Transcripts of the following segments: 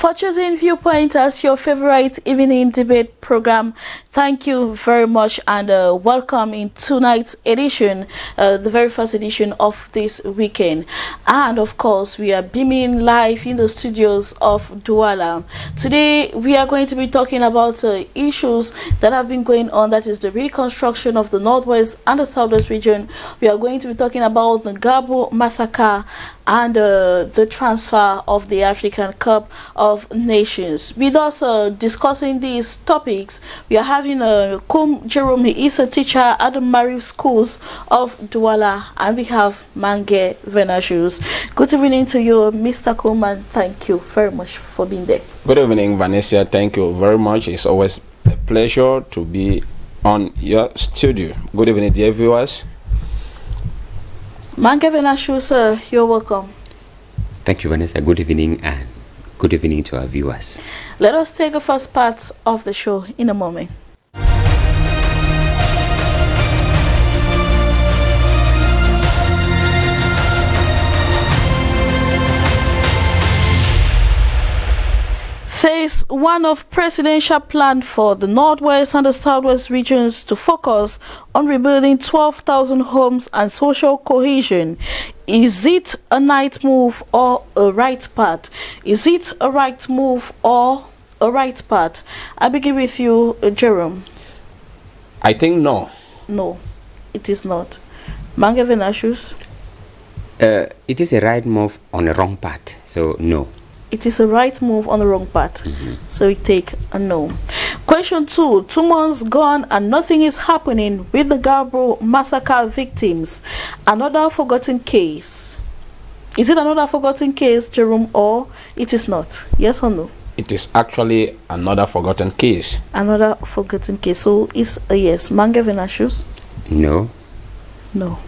for choosing Viewpoint as your favorite evening debate program. Thank you very much and welcome in tonight's edition, the very first edition of this weekend. And of course, we are beaming live in the studios of Douala. Today, we are going to be talking about issues that have been going on, that is the reconstruction of the Northwest and the Southwest region. We are going to be talking about the Gabo massacre and the transfer of the African Cup of Nations. With us discussing these topics, we are having Kum Jerome. He is a teacher at the Marif Schools of Douala, and we have Mange Venashus. Good evening to you, Mr. Kum, and thank you very much for being there. Good evening, Vanessa. Thank you very much. It's always a pleasure to be on your studio. Good evening, dear viewers. Mange Venashus, sir, you're welcome. Thank you, Vanessa. Good evening, and good evening to our viewers. Let us take the first part of the show in a moment. Phase 1 of presidential plan for the Northwest and the Southwest regions to focus on rebuilding 12,000 homes and social cohesion. Is it a right move or a right path? Is it a right move or a right path? I begin with you, Jerome. I think no. No, it is not. Mange Venashus? It is a right move on a wrong path, so no. It is a right move on the wrong path. So we take a no. Question 2. 2 months gone and nothing is happening with the Gabo massacre victims. Another forgotten case. Is it another forgotten case, Jerome, or it is not? Yes or no? It is actually another forgotten case. Another forgotten case. So it's a yes. Mange Venashus? No. No.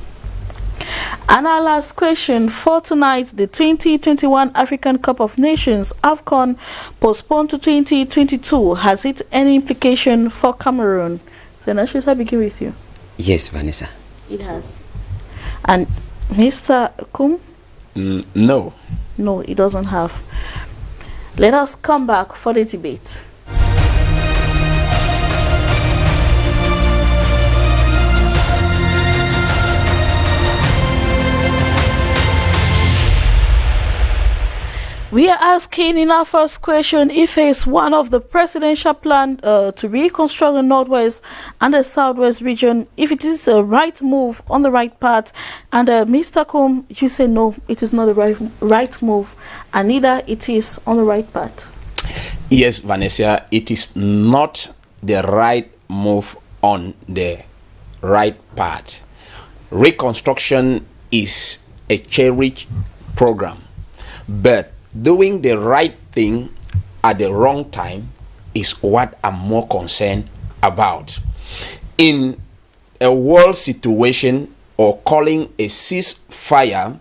And our last question for tonight, the 2021 African Cup of Nations, AFCON, postponed to 2022. Has it any implication for Cameroon? Venashus, I begin with you. Yes, Vanessa. It has. And Mr. Kum? No. No, it doesn't have. Let us come back for the debate. We are asking in our first question if phase 1 of the presidential plan to reconstruct the Northwest and the Southwest region, if it is a right move on the right path. And Mr. Kum, you say no, it is not the right move, and neither it is on the right path. Yes, Vanessa, it is not the right move on the right path. Reconstruction is a cherished program, but doing the right thing at the wrong time is what I'm more concerned about. In a world situation, or calling a ceasefire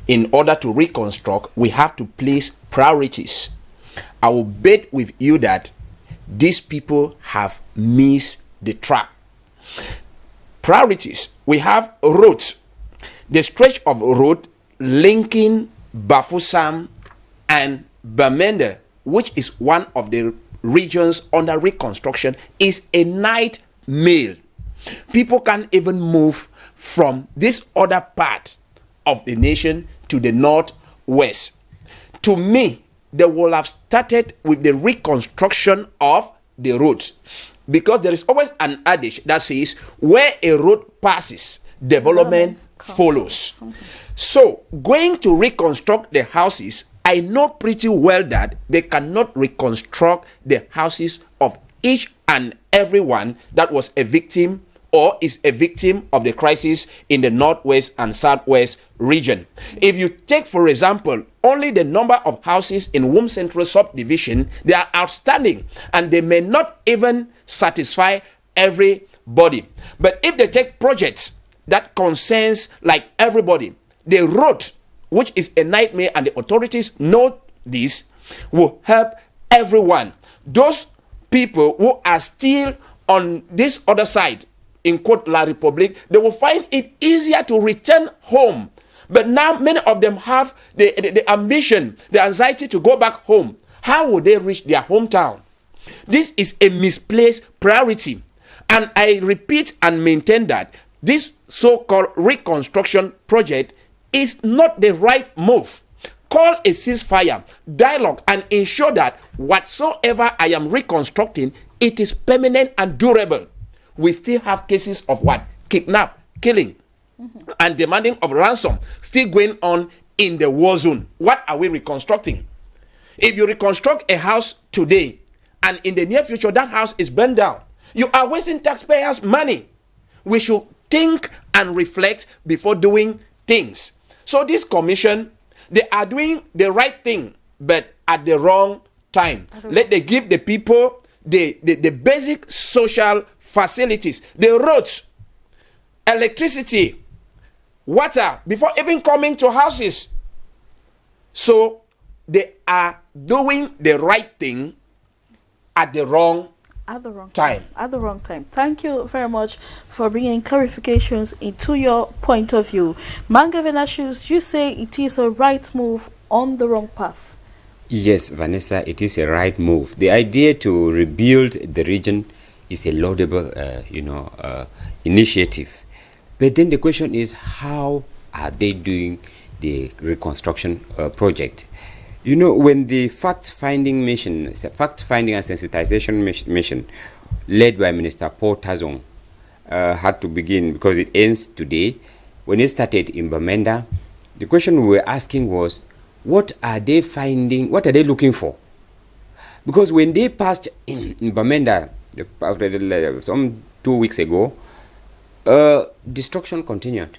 in order to reconstruct, we have to place priorities. I will bet with you that these people have missed the track. Priorities. We have roads. The stretch of road linking Bafoussam and Bamenda, which is one of the regions under reconstruction, is a nightmare. People can't even move from this other part of the nation to the northwest. To me, they will have started with the reconstruction of the roads, because there is always an adage that says where a road passes, development follows. So going to reconstruct the houses, I know pretty well that they cannot reconstruct the houses of each and everyone that was a victim or is a victim of the crisis in the Northwest and Southwest region. If you take, for example, only the number of houses in Womb Central subdivision, they are outstanding and they may not even satisfy everybody. But if they take projects that concerns like everybody, the road, which is a nightmare, and the authorities know this, will help everyone. Those people who are still on this other side, in quote La Republique, they will find it easier to return home. But now many of them have the ambition, the anxiety to go back home. how will they reach their hometown? This is a misplaced priority. And I repeat and maintain that this so-called reconstruction project is not the right move. Call a ceasefire, dialogue, and ensure that whatsoever I am reconstructing, it is permanent and durable. We still have cases of what? Kidnap, killing, and demanding of ransom still going on in the war zone. What are we reconstructing? If you reconstruct a house today, and in the near future that house is burned down, you are wasting taxpayers' money. We should think and reflect before doing things. So this commission, they are doing the right thing, but at the wrong time. Let them give the people the basic social facilities, the roads, electricity, water, before even coming to houses. So they are doing the right thing at the wrong time. At the wrong time. Thank you very much for bringing clarifications into your point of view. Mangavena Shoes, you say it is a right move on the wrong path. Yes, Vanessa, it is a right move. The idea to rebuild the region is a laudable, initiative. But then the question is, how are they doing the reconstruction project? You know, when the fact-finding and sensitization mission led by Minister Paul Tazong had to begin, because it ends today, when it started in Bamenda, the question we were asking was, what are they finding, what are they looking for? Because when they passed in Bamenda, some 2 weeks ago, destruction continued.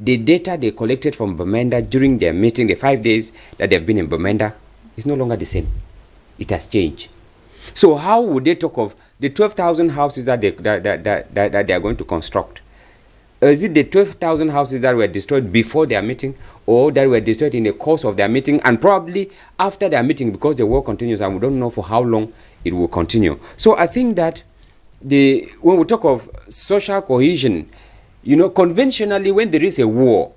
The data they collected from Bamenda during their meeting, the 5 days that they've been in Bamenda, is no longer the same. It has changed. So how would they talk of the 12,000 houses that they are going to construct? Is it the 12,000 houses that were destroyed before their meeting, or that were destroyed in the course of their meeting, and probably after their meeting, because the war continues and we don't know for how long it will continue? So I think that when we talk of social cohesion, you know, conventionally, when there is a war,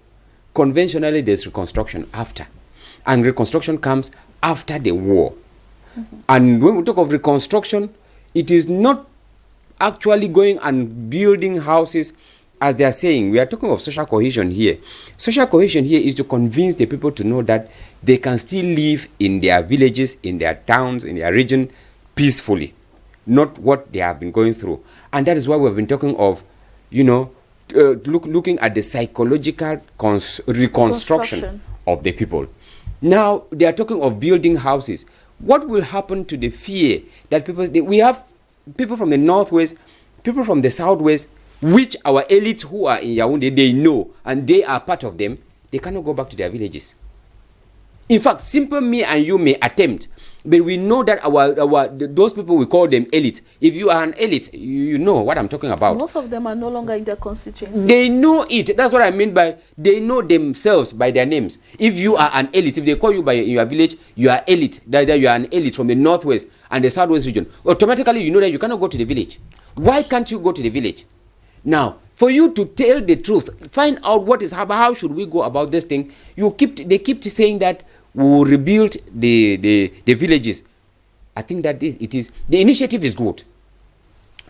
conventionally there's reconstruction after. And reconstruction comes after the war. And when we talk of reconstruction, it is not actually going and building houses as they are saying. We are talking of social cohesion here. Social cohesion here is to convince the people to know that they can still live in their villages, in their towns, in their region peacefully, not what they have been going through. And that is why we've been talking of, looking at the psychological reconstruction of the people. Now they are talking of building houses. What will happen to the fear that we have people from the northwest, people from the southwest, which our elites who are in Yaoundé, they know, and they are part of them. They cannot go back to their villages. In fact, simple me and you may attempt, but we know that those people, we call them elite. If you are an elite, you know what I'm talking about. Most of them are no longer in their constituency. They know it. That's what I mean by they know themselves by their names. If you are an elite, if they call you by your village, you are elite. That you are an elite from the northwest and the southwest region. Automatically, you know that you cannot go to the village. Why can't you go to the village? Now, for you to tell the truth, find out what is how should we go about this thing. They keep saying that we will rebuild the villages. I think that the initiative is good.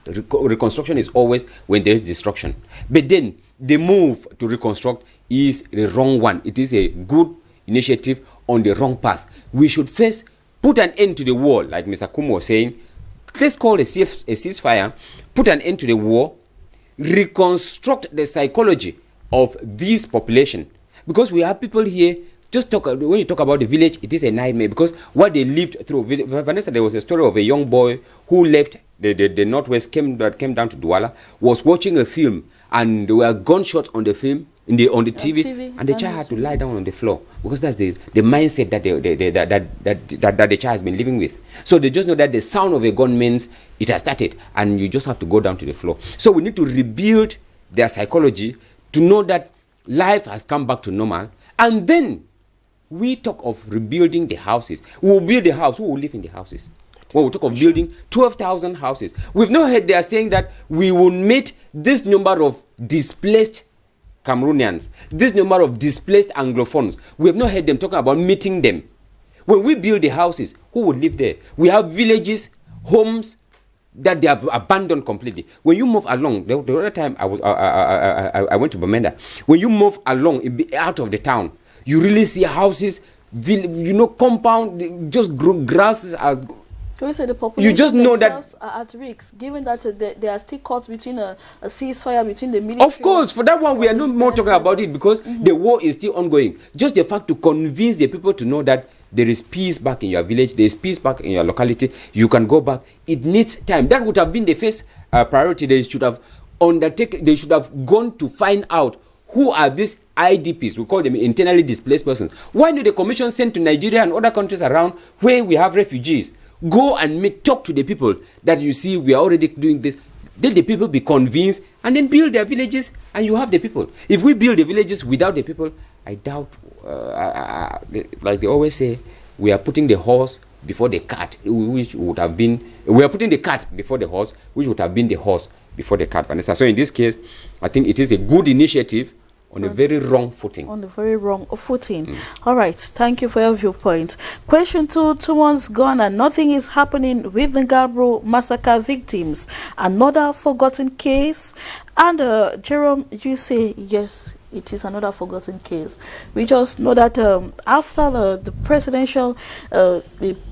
Reconstruction is always when there is destruction. But then the move to reconstruct is the wrong one. It is a good initiative on the wrong path. We should first put an end to the war, like Mr. Kumo was saying. Let's call a ceasefire, put an end to the war, reconstruct the psychology of this population. Because we have people here, when you talk about the village, it is a nightmare, because what they lived through. Vanessa, there was a story of a young boy who left the northwest, came down to Douala, was watching a film, and there were gunshots on the film, on the TV, and the child had to lie down on the floor, because that's the mindset that the child has been living with. So they just know that the sound of a gun means it has started, and you just have to go down to the floor. So we need to rebuild their psychology to know that life has come back to normal, and then we talk of rebuilding the houses. We will build the house. Who will live in the houses? When we talk of building 12,000 houses, we've not heard they are saying that we will meet this number of displaced Cameroonians, this number of displaced Anglophones. We have not heard them talking about meeting them. When we build the houses, who would live there? We have villages, homes that they have abandoned completely. When you move along, the other time I went to Bamenda. When you move along out of the town, you really see houses, compound, just grasses as. We say the population you just know that are at risk, given that there are still caught between a ceasefire between the military. Of course, for that one we are no more talking about it because the war is still ongoing. Just the fact to convince the people to know that there is peace back in your village, there is peace back in your locality, you can go back. It needs time. That would have been the first priority. They should have undertaken. They should have gone to find out who are these IDPs. We call them internally displaced persons. Why do the commission send to Nigeria and other countries around where we have refugees? Go and talk to the people that you see we are already doing this. Let the people be convinced and then build their villages and you have the people. If we build the villages without the people, I doubt, like they always say, we are putting the horse before the cart, which would have been, we are putting the cart before the horse, which would have been the horse before the cart, Vanessa. So in this case, I think it is a good initiative on a very wrong footing. On a very wrong footing. All right. Thank you for your viewpoint. Question 2 months gone and nothing is happening with the Gabro massacre victims. Another forgotten case. And Jerome, you say yes, it is another forgotten case. We just know that after the presidential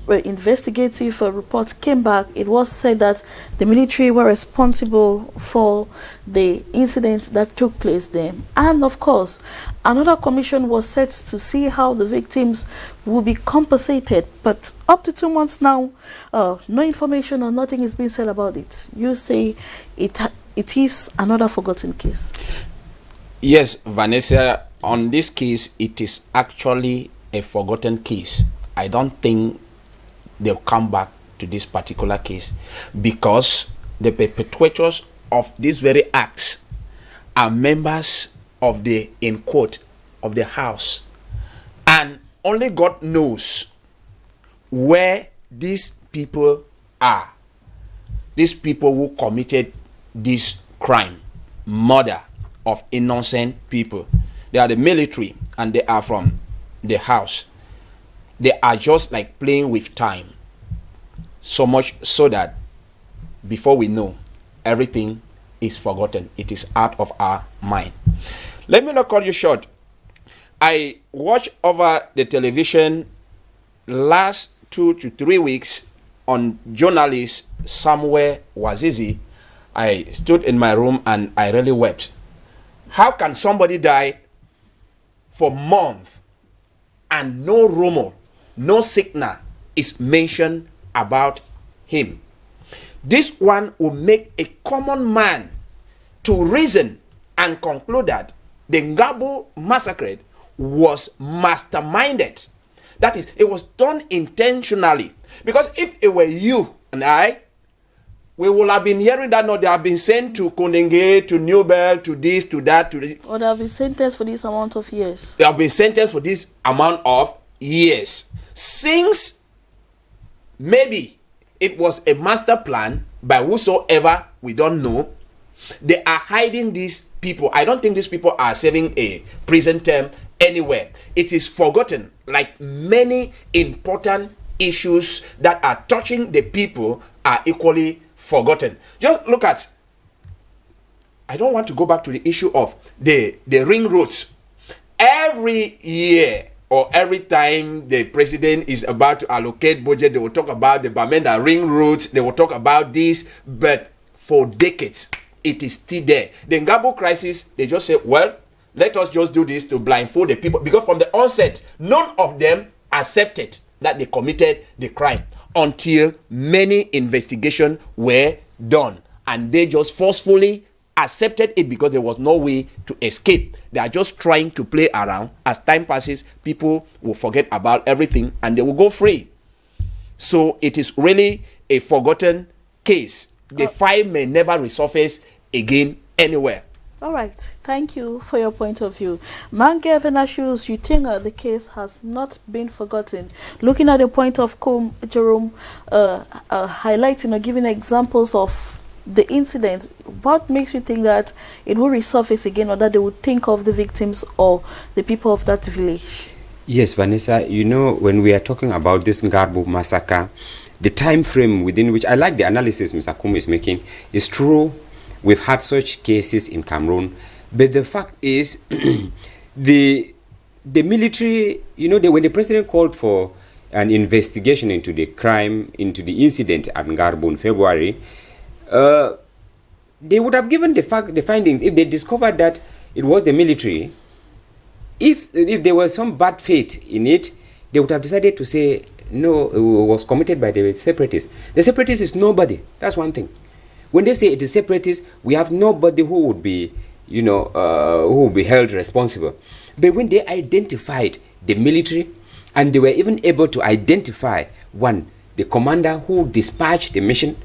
investigative report came back, it was said that the military were responsible for the incidents that took place there. And of course, another commission was set to see how the victims will be compensated. But up to 2 months now, no information or nothing is being said about it. You say it is another forgotten case. Yes, Vanessa, on this case, it is actually a forgotten case. I don't think they'll come back to this particular case because the perpetrators of these very acts are members of the, in quote, of the house. And only God knows where these people are. These people who committed this crime, murder of innocent people. They are the military and they are from the house. They are just like playing with time. So much so that before we know, everything is forgotten. It is out of our mind. Let me not cut you short. I watched over the television last 2 to 3 weeks on journalist Samuel Wazizi. I stood in my room and I really wept. How can somebody die for months and no rumor, no signal is mentioned about him? This one will make a common man to reason and conclude that the Ngabo massacre was masterminded. That is, it was done intentionally. Because if it were you and I, we will have been hearing that no, they have been sent to Kondenge, to New Bell, to this, to that, to this. Or they have been sentenced for this amount of years. They have been sentenced for this amount of years. Since maybe it was a master plan by whosoever, we don't know, they are hiding these people. I don't think these people are serving a prison term anywhere. It is forgotten, like many important issues that are touching the people are equally forgotten. Just look at, I don't want to go back to the issue of the ring roads. Every year or every time the president is about to allocate budget, they will talk about the Bamenda ring roads, they will talk about this, but for decades, it is still there. The Ngabo crisis, they just say, well, let us just do this to blindfold the people, because from the onset, none of them accepted that they committed the crime until many investigations were done, and they just forcefully accepted it because there was no way to escape. They are just trying to play around. As time passes, people will forget about everything and they will go free. So it is really a forgotten case. The file may never resurface again anywhere. All right. Thank you for your point of view. Mange Venashus, you think the case has not been forgotten? Looking at the point of Jerome, highlighting or giving examples of the incident, what makes you think that it will resurface again, or that they would think of the victims or the people of that village? Yes, Vanessa, you know, when we are talking about this Ngarbu massacre, the time frame within which I like the analysis Mr. Kum is making is true. We've had such cases in Cameroon, but the fact is, the military, you know, when the president called for an investigation into the crime, into the incident at Ngarbu in February, they would have given the findings if they discovered that it was the military. If there was some bad faith in it, they would have decided to say, no, it was committed by the separatists. The separatists is nobody. That's one thing. When they say it is separatists, we have nobody who would be, you know, who would be held responsible. But when they identified the military, and they were even able to identify, one, the commander who dispatched the mission,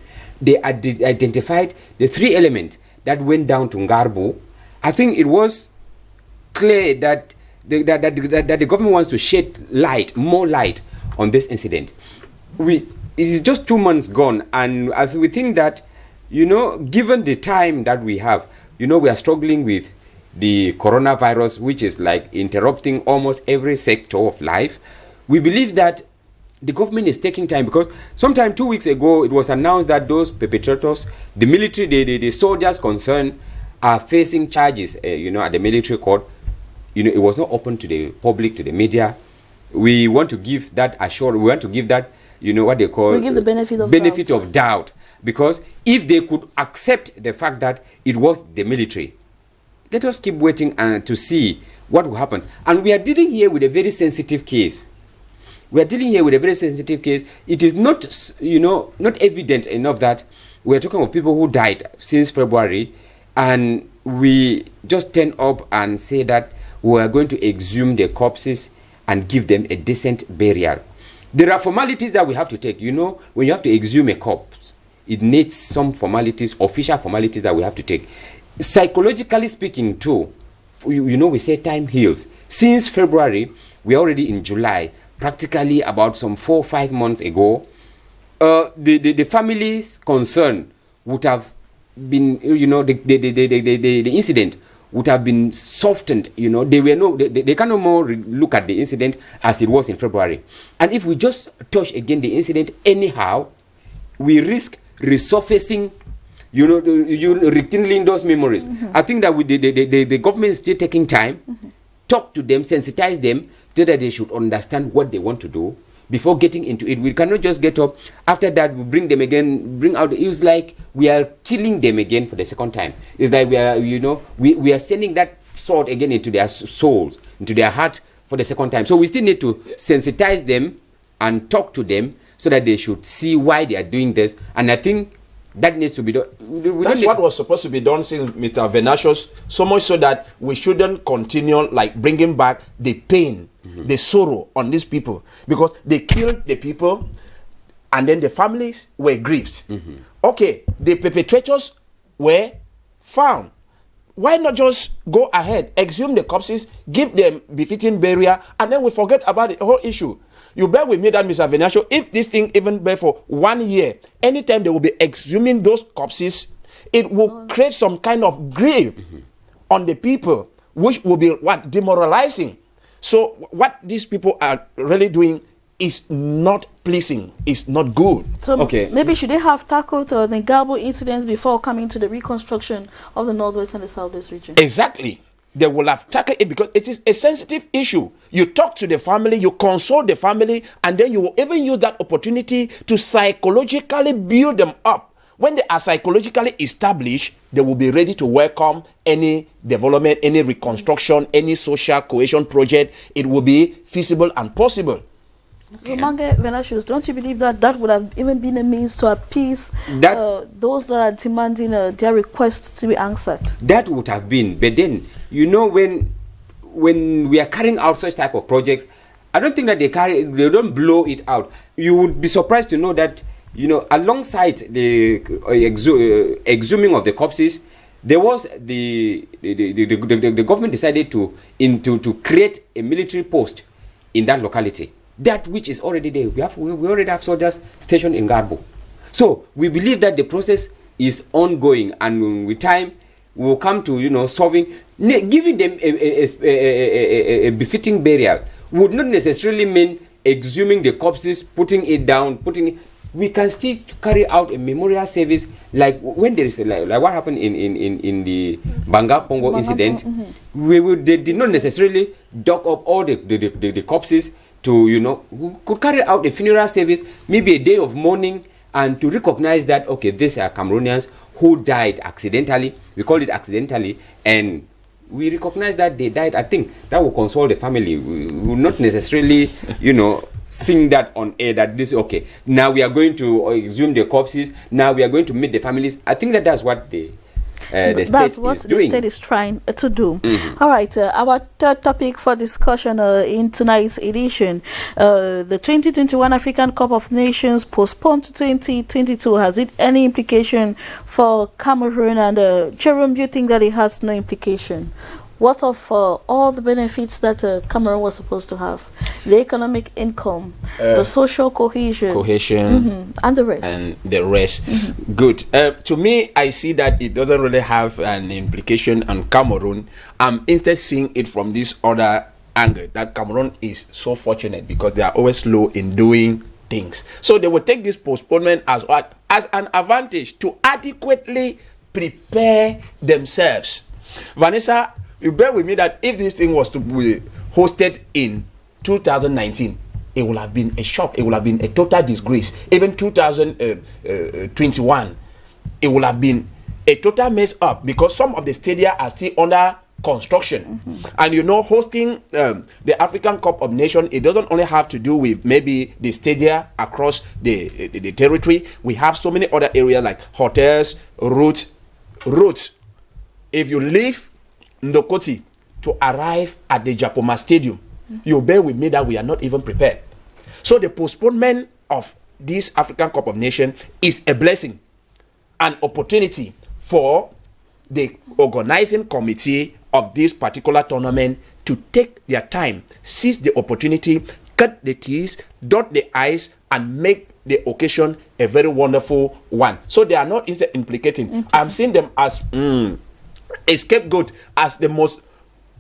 they identified the three elements that went down to Ngarbu. I think it was clear that the government wants to shed more light on this incident. It is just 2 months gone, and as we think that, you know, given the time that we have, you know, we are struggling with the coronavirus, which is like interrupting almost every sector of life. We believe that the government is taking time, because sometime 2 weeks ago it was announced that those perpetrators, the military, the soldiers concerned, are facing charges, you know, at the military court. You know, it was not open to the public, to the media. We want to give that assurance. We want to give that, you know, what they call, we give the benefit of doubt, because if they could accept the fact that it was the military, let us keep waiting to see what will happen. And we are dealing here with a very sensitive case. It is not, you know, not evident enough that we are talking of people who died since February, and we just turn up and say that we are going to exhume the corpses and give them a decent burial. There are formalities that we have to take. You know, when you have to exhume a corpse, it needs some formalities, official formalities that we have to take. Psychologically speaking too, you know, we say time heals. Since February, we are already in July, practically about some 4 or 5 months ago. The families concerned would have been, you know, the incident would have been softened. You know, they can no more look at the incident as it was in February. And if we just touch again the incident anyhow, we risk resurfacing, you know, rekindling those memories. I think that the government is still taking time, talk to them, sensitize them, so that they should understand what they want to do before getting into it. We cannot just get up. After that, we bring them again, bring out. It's like we are killing them again for the second time. It's like we are, you know, we are sending that sword again into their souls, into their heart for the second time. So we still need to sensitize them and talk to them so that they should see why they are doing this. And I think that needs to be done. That's what was supposed to be done since Mr. Venatius, so much so that we shouldn't continue like bringing back the pain, the sorrow on these people, because they killed the people and then the families were grieved. Okay, the perpetrators were found. Why not just go ahead, exhume the corpses, give them befitting burial, and then we forget about the whole issue? You bear with me that, Mr. Venatio, if this thing even bear for 1 year, anytime they will be exhuming those corpses, it will create some kind of grief on the people, which will be what? Demoralizing. So what these people are really doing is not pleasing, is not good. So okay, maybe should they have tackled the Ngarbu incidents before coming to the reconstruction of the Northwest and the Southwest region? Exactly. They will have tackled it because it is a sensitive issue. You talk to the family, you console the family, and then you will even use that opportunity to psychologically build them up. When they are psychologically established, they will be ready to welcome any development, any reconstruction, any social cohesion project. It will be feasible and possible. So, Mange Venatius, don't you believe that that would have even been a means to appease those that are demanding their requests to be answered? That would have been, but then, you know, when we are carrying out such type of projects, I don't think that they don't blow it out. You would be surprised to know that, you know, alongside the exhuming of the corpses, there was the government decided to create a military post in that locality. That which is already there. We already have soldiers stationed in Ngarbu. So we believe that the process is ongoing, and with time we will come to, you know, solving, giving them a befitting burial would not necessarily mean exhuming the corpses, putting it down, we can still carry out a memorial service, like when there is like what happened in the Banga Pongo incident. They did not necessarily dug up all the corpses to, we could carry out a funeral service, maybe a day of mourning, and to recognize that, okay, these are Cameroonians who died accidentally. We call it accidentally, and we recognize that they died. I think that will console the family. We will not necessarily, sing that on air, that this, okay, now we are going to exhume the corpses, now we are going to meet the families. I think that's what the state is trying to do. All right, our third topic for discussion in tonight's edition, the 2021 African Cup of Nations postponed to 2022. Has it any implication for Cameroon? And Jerome, do you think that it has no implication? What of all the benefits that Cameroon was supposed to have? The economic income, the social cohesion, and the rest. Good. To me, I see that it doesn't really have an implication on Cameroon. I'm instead seeing it from this other angle, that Cameroon is so fortunate because they are always slow in doing things. So they will take this postponement as what? As an advantage to adequately prepare themselves. Vanessa, you bear with me that if this thing was to be hosted in 2019, it would have been a shock. It would have been a total disgrace. Even 2021, it would have been a total mess up because some of the stadia are still under construction. And hosting the African Cup of Nations, it doesn't only have to do with maybe the stadia across the territory. We have so many other areas like hotels, routes. If you leave Ndokoti to arrive at the Japoma Stadium, you bear with me that we are not even prepared. So the postponement of this African Cup of Nations is a blessing, an opportunity for the organizing committee of this particular tournament to take their time, seize the opportunity, cut the T's, dot the I's, and make the occasion a very wonderful one. So they are not implicating. I'm seeing them as a scapegoat, as the most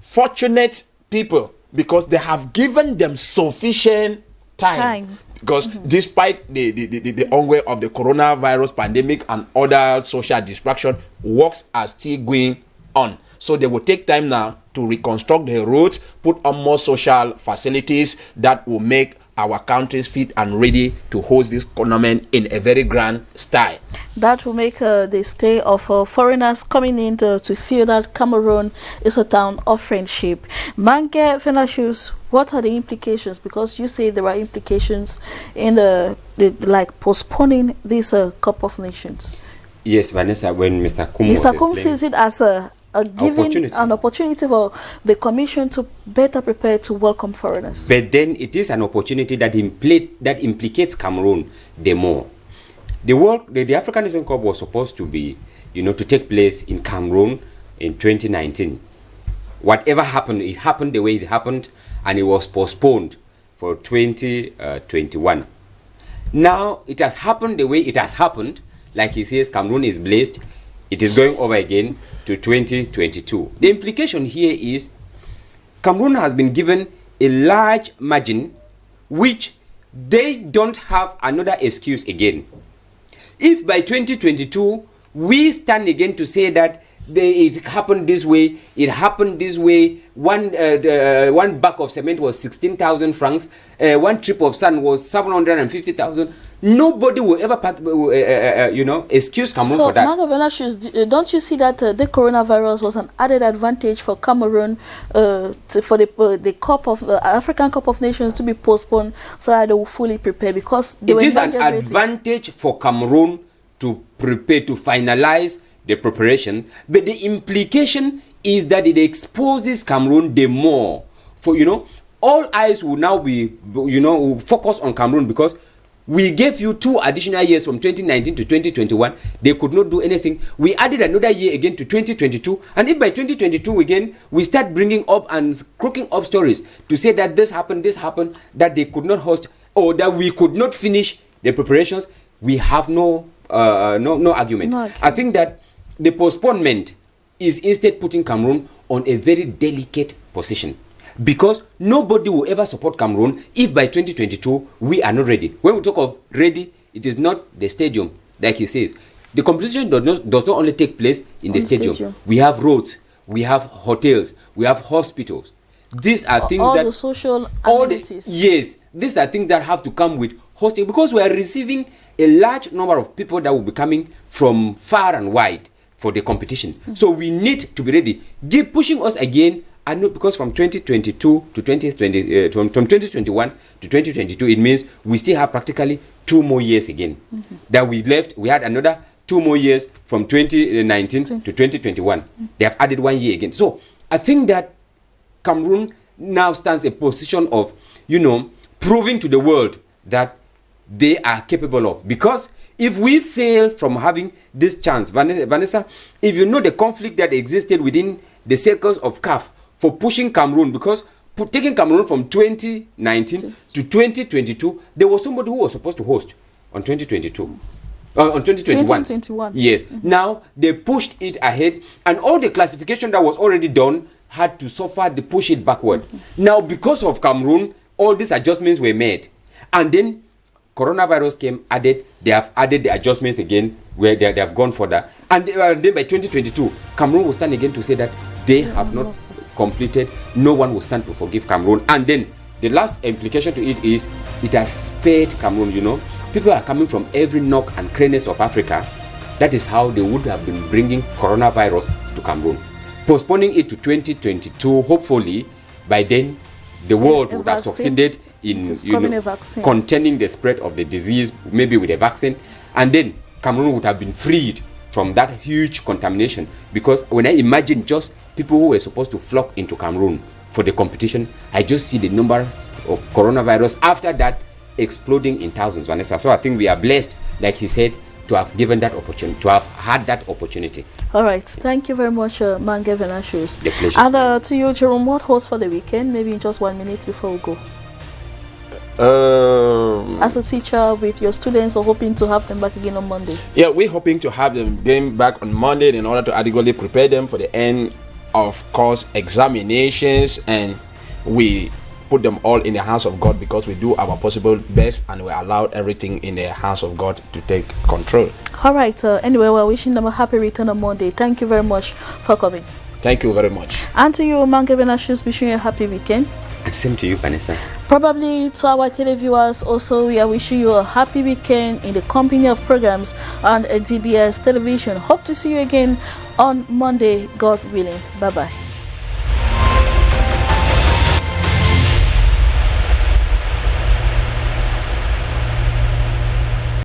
fortunate people, because they have given them sufficient time. Because despite the ongoing of the coronavirus pandemic and other social distraction, works are still going on. So they will take time now to reconstruct the roads, put on more social facilities that will make our countries fit and ready to host this tournament in a very grand style. That will make the stay of foreigners coming in to feel that Cameroon is a town of friendship. Mange Fenashus, what are the implications? Because you say there are implications in the postponing this Cup of Nations. Yes, Vanessa, when Mr. Kum sees it as an opportunity for the Commission to better prepare to welcome foreigners. But then it is an opportunity that implicates Cameroon the more. The African Nation Cup was supposed to be, to take place in Cameroon in 2019. Whatever happened, it happened the way it happened, and it was postponed for 2021. Now it has happened the way it has happened. Like he says, Cameroon is blessed. It is going over again to 2022. The implication here is Cameroon has been given a large margin which they don't have another excuse again. If by 2022 we stand again to say that it happened this way, one bag of cement was 16,000 francs, one trip of sand was 750,000, nobody will ever excuse Cameroon for that. Don't you see that the coronavirus was an added advantage for Cameroon for the African Cup of Nations to be postponed so that they will fully prepare? Because it is an advantage for Cameroon to prepare, to finalize the preparation, but the implication is that it exposes Cameroon the more. For all eyes will now be will focus on Cameroon because we gave you 2 additional years from 2019 to 2021. They could not do anything. We added another year again to 2022, and if by 2022 again we start bringing up and crooking up stories to say that this happened, that they could not host, or that we could not finish the preparations, we have no argument. I think that the postponement is instead putting Cameroon on a very delicate position. because nobody will ever support Cameroon if by 2022 we are not ready. When we talk of ready, it is not the stadium, like he says. The competition does not only take place in the stadium. We have roads, we have hotels, we have hospitals. These are things all the social amenities. Yes, these are things that have to come with hosting, because we are receiving a large number of people that will be coming from far and wide for the competition. So we need to be ready. Keep pushing us again. I know, because from 2022 to 2020, from 2021 to 2022, it means we still have practically 2 more years again. That we left. We had another 2 more years from 2019 to 2021. They have added 1 year again. So I think that Cameroon now stands a position of, proving to the world that they are capable of. Because if we fail from having this chance, Vanessa, if you know the conflict that existed within the circles of CAF for pushing Cameroon, because taking Cameroon from 2019 to 2022, there was somebody who was supposed to host on 2022. On 2021. Yes. Now they pushed it ahead, and all the classification that was already done had to suffer the push it backward. Now, because of Cameroon, all these adjustments were made, and then coronavirus came added. They have added the adjustments again, where they have gone further, and then by 2022, Cameroon will stand again to say that they have not completed. No one will stand to forgive Cameroon. And then the last implication to it is it has spared Cameroon. People are coming from every nook and crannies of Africa. That is how they would have been bringing coronavirus to Cameroon. Postponing it to 2022, hopefully by then the world would have succeeded in containing the spread of the disease, maybe with a vaccine, and then Cameroon would have been freed from that huge contamination. Because when I imagine just people who were supposed to flock into Cameroon for the competition, I just see the number of coronavirus after that exploding in thousands, Vanessa. So I think we are blessed, like he said, to have given that opportunity, to have had that opportunity. All right. Thank you very much, Mange Venashus. The pleasure. And to you, Jerome, what holds for the weekend? Maybe in just 1 minute before we go. As a teacher with your students, or hoping to have them back again on Monday? Yeah, we're hoping to have them back on Monday in order to adequately prepare them for the end of course examinations, and we put them all in the hands of God, because we do our possible best and we allowed everything in the hands of God to take control. All right. Anyway, we're wishing them a happy return on Monday. Thank you very much for coming. Thank you very much. And to you, Mange Venashus, wishing you a happy weekend. And same to you, Vanessa. Probably to our televiewers also, we are wishing you a happy weekend in the company of programs on DBS television. Hope to see you again on Monday, God willing. Bye-bye.